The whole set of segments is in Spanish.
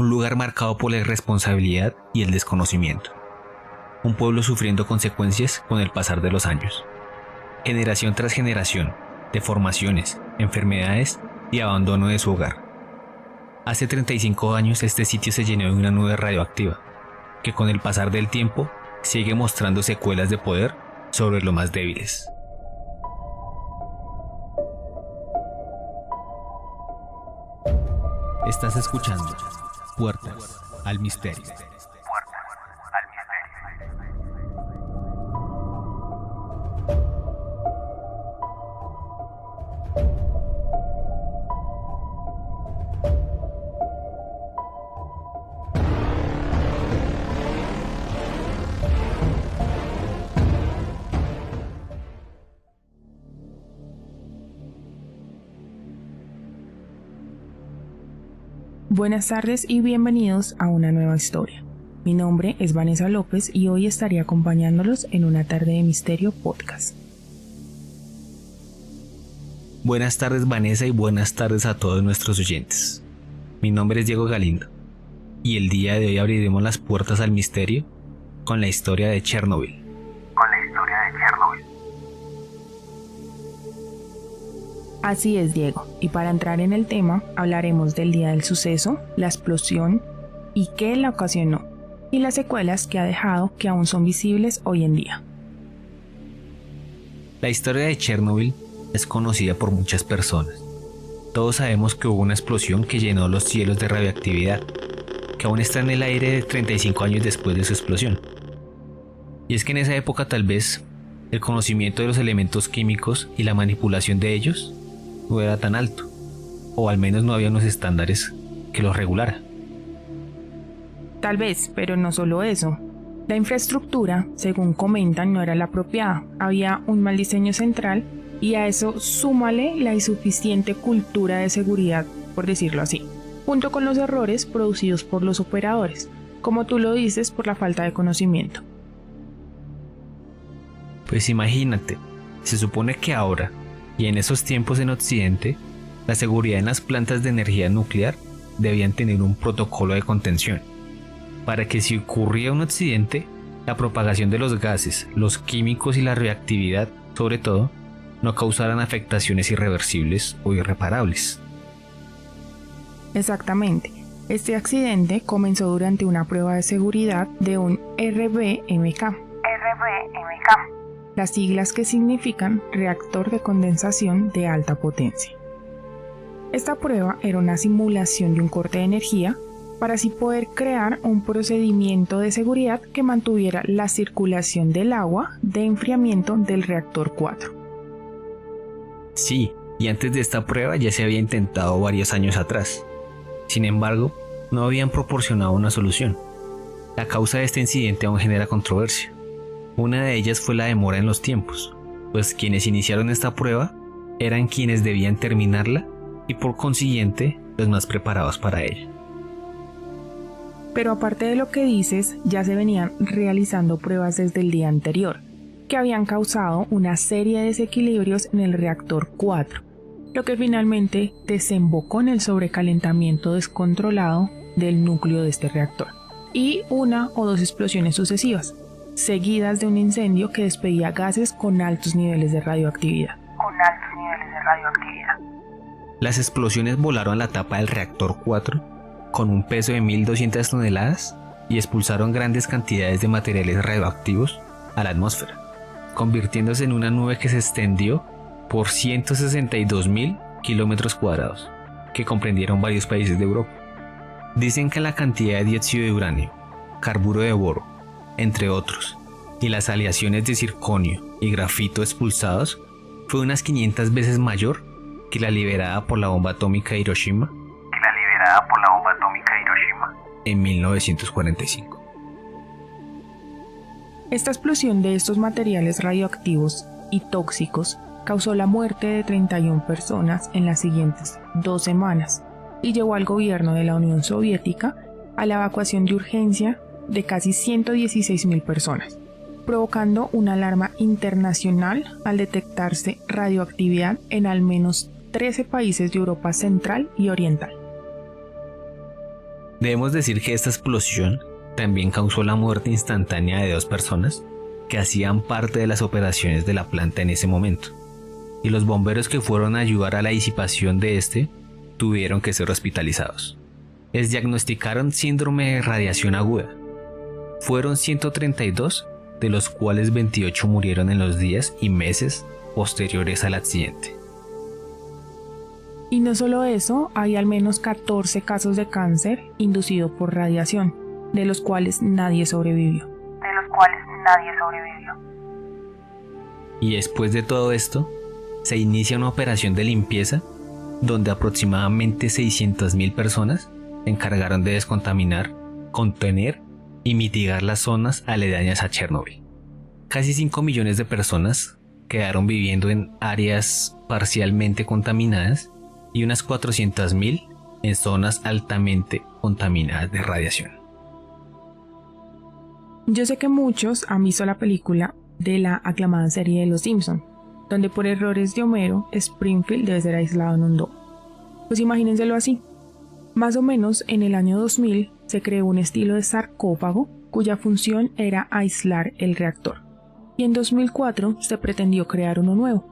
un lugar marcado por la irresponsabilidad y el desconocimiento. Un pueblo sufriendo consecuencias con el pasar de los años. Generación tras generación, deformaciones, enfermedades y abandono de su hogar. Hace 35 años este sitio se llenó de una nube radioactiva, que con el pasar del tiempo sigue mostrando secuelas de poder sobre los más débiles. Estás escuchando Puertas al Misterio. Buenas tardes y bienvenidos a una nueva historia. Mi nombre es Vanessa López y hoy estaré acompañándolos en una tarde de misterio podcast. Buenas tardes Vanessa y buenas tardes a todos nuestros oyentes. Mi nombre es Diego Galindo y el día de hoy abriremos las puertas al misterio con la historia de Chernobyl. Así es, Diego, y para entrar en el tema hablaremos del día del suceso, la explosión y qué la ocasionó, y las secuelas que ha dejado que aún son visibles hoy en día. La historia de Chernobyl es conocida por muchas personas. Todos sabemos que hubo una explosión que llenó los cielos de radioactividad, que aún está en el aire 35 años después de su explosión. Y es que en esa época tal vez el conocimiento de los elementos químicos y la manipulación de ellos no era tan alto, o al menos no había unos estándares que los regulara. Tal vez, pero no solo eso. La infraestructura, según comentan, no era la apropiada. Había un mal diseño central y a eso súmale la insuficiente cultura de seguridad, por decirlo así, junto con los errores producidos por los operadores, como tú lo dices, por la falta de conocimiento. Pues imagínate, se supone que ahora, y en esos tiempos en Occidente, la seguridad en las plantas de energía nuclear debían tener un protocolo de contención, para que si ocurría un accidente, la propagación de los gases, los químicos y la reactividad, sobre todo, no causaran afectaciones irreversibles o irreparables. Exactamente. Este accidente comenzó durante una prueba de seguridad de un RBMK. Las siglas que significan reactor de condensación de alta potencia. Esta prueba era una simulación de un corte de energía para así poder crear un procedimiento de seguridad que mantuviera la circulación del agua de enfriamiento del reactor 4. Sí, y antes de esta prueba ya se había intentado varios años atrás. Sin embargo, no habían proporcionado una solución. La causa de este incidente aún genera controversia. Una de ellas fue la demora en los tiempos, pues quienes iniciaron esta prueba eran quienes debían terminarla y por consiguiente los más preparados para ella. Pero aparte de lo que dices, ya se venían realizando pruebas desde el día anterior, que habían causado una serie de desequilibrios en el reactor 4, lo que finalmente desembocó en el sobrecalentamiento descontrolado del núcleo de este reactor, y una o dos explosiones sucesivas, seguidas de un incendio que despedía gases con altos niveles de radioactividad. Las explosiones volaron la tapa del reactor 4 con un peso de 1.200 toneladas y expulsaron grandes cantidades de materiales radioactivos a la atmósfera, convirtiéndose en una nube que se extendió por 162.000 kilómetros cuadrados, que comprendieron varios países de Europa. Dicen que la cantidad de dióxido de uranio, carburo de boro, entre otros, y las aleaciones de circonio y grafito expulsados fue unas 500 veces mayor que la liberada por la bomba atómica de Hiroshima en 1945. Esta explosión de estos materiales radioactivos y tóxicos causó la muerte de 31 personas en las siguientes 2 semanas y llevó al gobierno de la Unión Soviética a la evacuación de urgencia de casi 116.000 personas, provocando una alarma internacional al detectarse radioactividad en al menos 13 países de Europa Central y Oriental. Debemos decir que esta explosión también causó la muerte instantánea de 2 personas que hacían parte de las operaciones de la planta en ese momento, y los bomberos que fueron a ayudar a la disipación de este tuvieron que ser hospitalizados. Les diagnosticaron síndrome de radiación aguda. Fueron 132, de los cuales 28 murieron en los días y meses posteriores al accidente. Y no solo eso, hay al menos 14 casos de cáncer inducido por radiación, de los cuales nadie sobrevivió. Y después de todo esto, se inicia una operación de limpieza donde aproximadamente 600.000 personas se encargaron de descontaminar, contener y mitigar las zonas aledañas a Chernobyl. Casi 5 millones de personas quedaron viviendo en áreas parcialmente contaminadas y unas 400.000 en zonas altamente contaminadas de radiación. Yo sé que muchos han visto la película de la aclamada serie de Los Simpson, donde por errores de Homero, Springfield debe ser aislado en un domo. Pues imagínenselo así. Más o menos en el año 2000 se creó un estilo de sarcófago cuya función era aislar el reactor, y en 2004 se pretendió crear uno nuevo,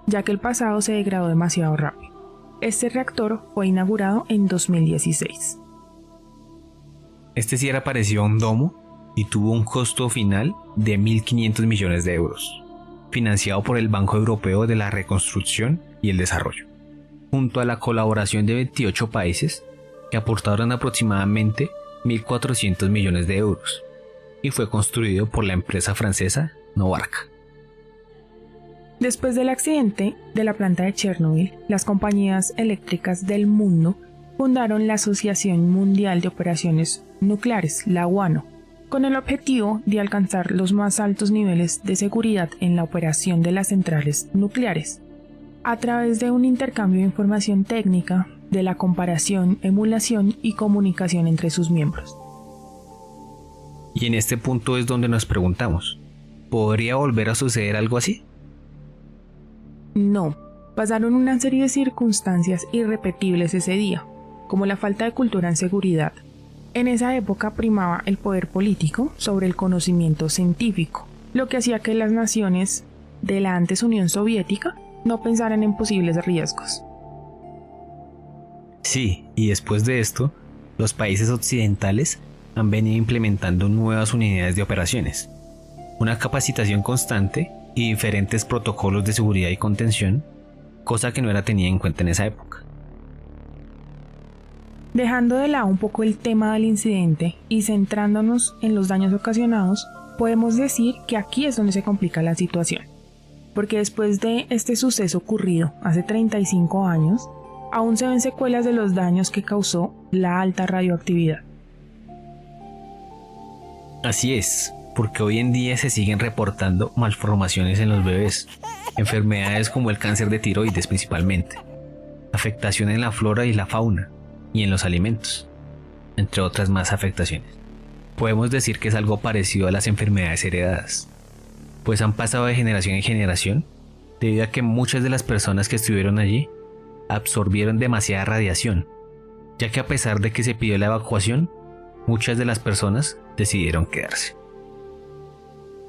ya que el pasado se degradó demasiado rápido. Este reactor fue inaugurado en 2016. Este sí era parecido a un domo y tuvo un costo final de 1.500 millones de euros, financiado por el Banco Europeo de la Reconstrucción y el Desarrollo, junto a la colaboración de 28 países que aportaron aproximadamente 1.400 millones de euros, y fue construido por la empresa francesa Novarca. Después del accidente de la planta de Chernobyl, las compañías eléctricas del mundo fundaron la Asociación Mundial de Operaciones Nucleares, la UANO, con el objetivo de alcanzar los más altos niveles de seguridad en la operación de las centrales nucleares, a través de un intercambio de información técnica, de la comparación, emulación y comunicación entre sus miembros. Y en este punto es donde nos preguntamos, ¿podría volver a suceder algo así? No, pasaron una serie de circunstancias irrepetibles ese día, como la falta de cultura en seguridad. En esa época primaba el poder político sobre el conocimiento científico, lo que hacía que las naciones de la antes Unión Soviética no pensaran en posibles riesgos. Sí, y después de esto, los países occidentales han venido implementando nuevas unidades de operaciones, una capacitación constante y diferentes protocolos de seguridad y contención, cosa que no era tenida en cuenta en esa época. Dejando de lado un poco el tema del incidente y centrándonos en los daños ocasionados, podemos decir que aquí es donde se complica la situación, porque después de este suceso ocurrido hace 35 años, aún se ven secuelas de los daños que causó la alta radioactividad. Así es, porque hoy en día se siguen reportando malformaciones en los bebés, enfermedades como el cáncer de tiroides principalmente, afectación en la flora y la fauna, y en los alimentos, entre otras más afectaciones. Podemos decir que es algo parecido a las enfermedades heredadas, pues han pasado de generación en generación debido a que muchas de las personas que estuvieron allí absorbieron demasiada radiación, ya que a pesar de que se pidió la evacuación, muchas de las personas decidieron quedarse.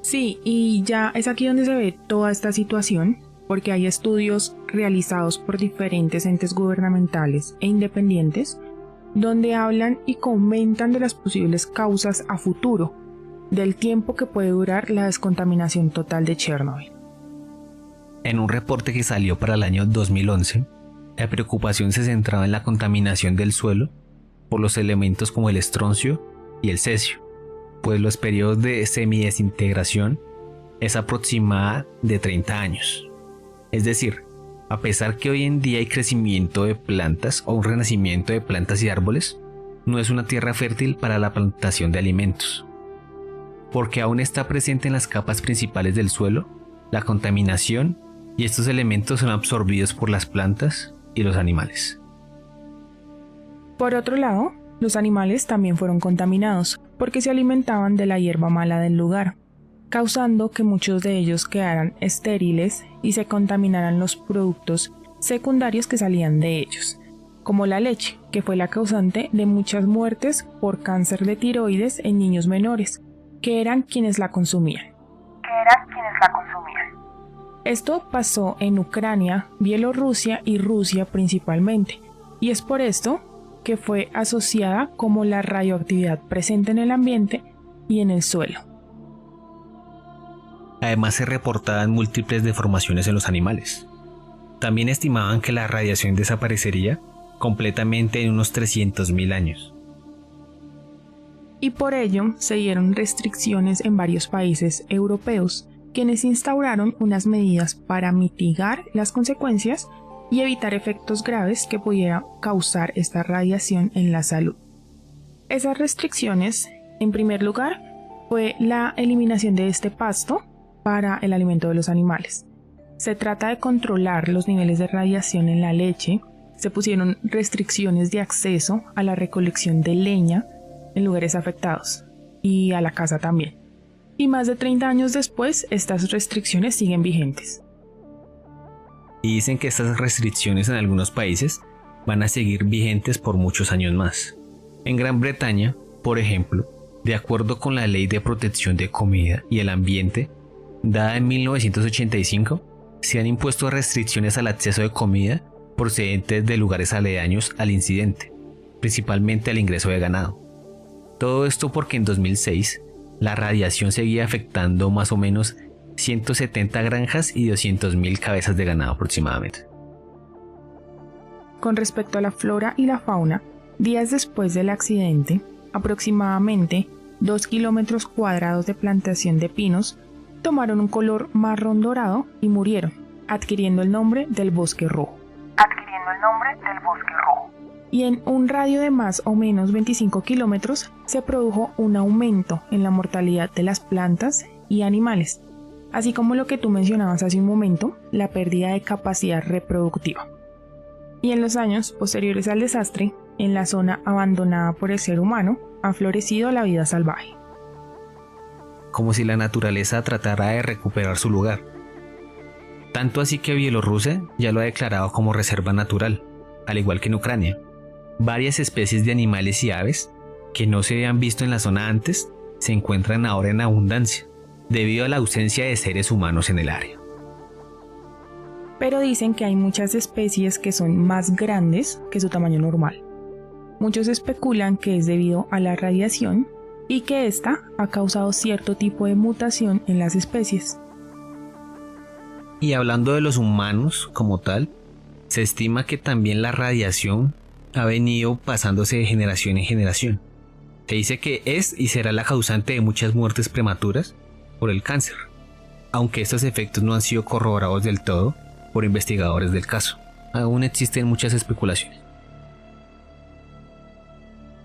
Sí, y ya es aquí donde se ve toda esta situación, porque hay estudios realizados por diferentes entes gubernamentales e independientes, donde hablan y comentan de las posibles causas a futuro, del tiempo que puede durar la descontaminación total de Chernobyl. En un reporte que salió para el año 2011, la preocupación se centraba en la contaminación del suelo por los elementos como el estroncio y el cesio, pues los periodos de semidesintegración es aproximada de 30 años. Es decir, a pesar que hoy en día hay crecimiento de plantas o un renacimiento de plantas y árboles, no es una tierra fértil para la plantación de alimentos, porque aún está presente en las capas principales del suelo la contaminación y estos elementos son absorbidos por las plantas y los animales. Por otro lado, los animales también fueron contaminados porque se alimentaban de la hierba mala del lugar, causando que muchos de ellos quedaran estériles y se contaminaran los productos secundarios que salían de ellos. como la leche, que fue la causante de muchas muertes por cáncer de tiroides en niños menores, que eran quienes la consumían. Esto pasó en Ucrania, Bielorrusia y Rusia principalmente, y es por esto que fue asociada como la radioactividad presente en el ambiente y en el suelo. Además se reportaban múltiples deformaciones en los animales. También estimaban que la radiación desaparecería completamente en unos 300.000 años. Y por ello se dieron restricciones en varios países europeos, quienes instauraron unas medidas para mitigar las consecuencias y evitar efectos graves que pudiera causar esta radiación en la salud. Esas restricciones, en primer lugar, fue la eliminación de este pasto para el alimento de los animales. Se trata de controlar los niveles de radiación en la leche, se pusieron restricciones de acceso a la recolección de leña en lugares afectados y a la caza también. Y más de 30 años después, estas restricciones siguen vigentes. Y dicen que estas restricciones en algunos países van a seguir vigentes por muchos años más. En Gran Bretaña, por ejemplo, de acuerdo con la Ley de Protección de Comida y el Ambiente, dada en 1985, se han impuesto restricciones al acceso de comida procedentes de lugares aledaños al incidente, principalmente al ingreso de ganado. Todo esto porque en 2006 la radiación seguía afectando más o menos 170 granjas y 200.000 cabezas de ganado aproximadamente. Con respecto a la flora y la fauna, días después del accidente, aproximadamente 2 kilómetros cuadrados de plantación de pinos tomaron un color marrón dorado y murieron, adquiriendo el nombre del bosque rojo. Y en un radio de más o menos 25 kilómetros se produjo un aumento en la mortalidad de las plantas y animales, así como lo que tú mencionabas hace un momento, la pérdida de capacidad reproductiva. Y en los años posteriores al desastre, en la zona abandonada por el ser humano, ha florecido la vida salvaje. Como si la naturaleza tratara de recuperar su lugar. Tanto así que Bielorrusia ya lo ha declarado como reserva natural, al igual que en Ucrania. Varias especies de animales y aves que no se habían visto en la zona antes se encuentran ahora en abundancia, debido a la ausencia de seres humanos en el área. Pero dicen que hay muchas especies que son más grandes que su tamaño normal. Muchos especulan que es debido a la radiación y que ésta ha causado cierto tipo de mutación en las especies. Y hablando de los humanos como tal, se estima que también la radiación ha venido pasándose de generación en generación. Se dice que es y será la causante de muchas muertes prematuras por el cáncer, aunque estos efectos no han sido corroborados del todo por investigadores del caso. Aún existen muchas especulaciones.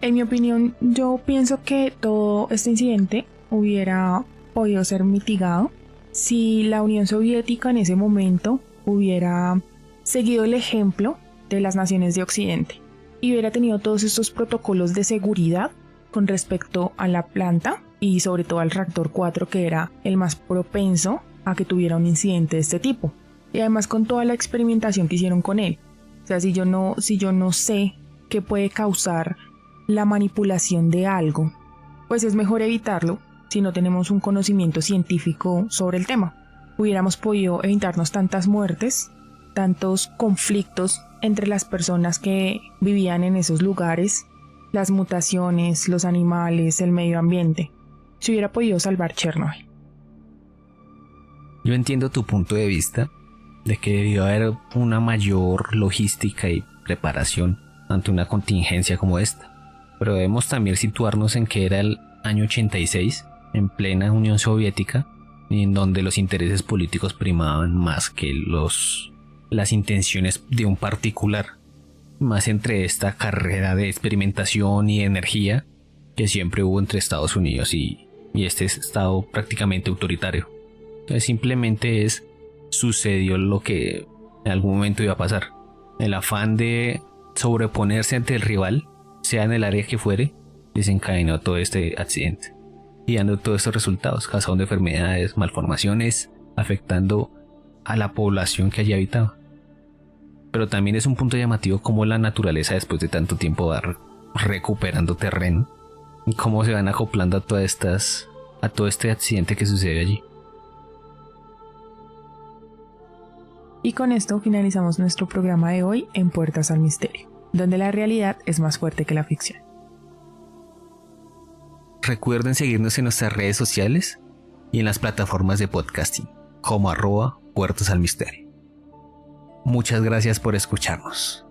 En mi opinión, yo pienso que todo este incidente hubiera podido ser mitigado si la Unión Soviética en ese momento hubiera seguido el ejemplo de las naciones de Occidente y hubiera tenido todos estos protocolos de seguridad con respecto a la planta y sobre todo al reactor 4, que era el más propenso a que tuviera un incidente de este tipo. Y además con toda la experimentación que hicieron con él. O sea, si yo no sé qué puede causar la manipulación de algo, pues es mejor evitarlo si no tenemos un conocimiento científico sobre el tema. Hubiéramos podido evitarnos tantas muertes, tantos conflictos entre las personas que vivían en esos lugares, las mutaciones, los animales, el medio ambiente. Se hubiera podido salvar Chernobyl. Yo entiendo tu punto de vista de que debió haber una mayor logística y preparación ante una contingencia como esta, pero debemos también situarnos en que era el año 86, en plena Unión Soviética, en donde los intereses políticos primaban más que las intenciones de un particular, más entre esta carrera de experimentación y energía que siempre hubo entre Estados Unidos y este estado prácticamente autoritario. Entonces simplemente sucedió lo que en algún momento iba a pasar. El afán de sobreponerse ante el rival, sea en el área que fuere, desencadenó todo este accidente y dando todos estos resultados, causando enfermedades, malformaciones, afectando a la población que allí habitaba. Pero también es un punto llamativo cómo la naturaleza después de tanto tiempo va recuperando terreno y cómo se van acoplando a todo este accidente que sucede allí. Y con esto finalizamos nuestro programa de hoy en Puertas al Misterio, donde la realidad es más fuerte que la ficción. Recuerden seguirnos en nuestras redes sociales y en las plataformas de podcasting como @Puertas al Misterio. Muchas gracias por escucharnos.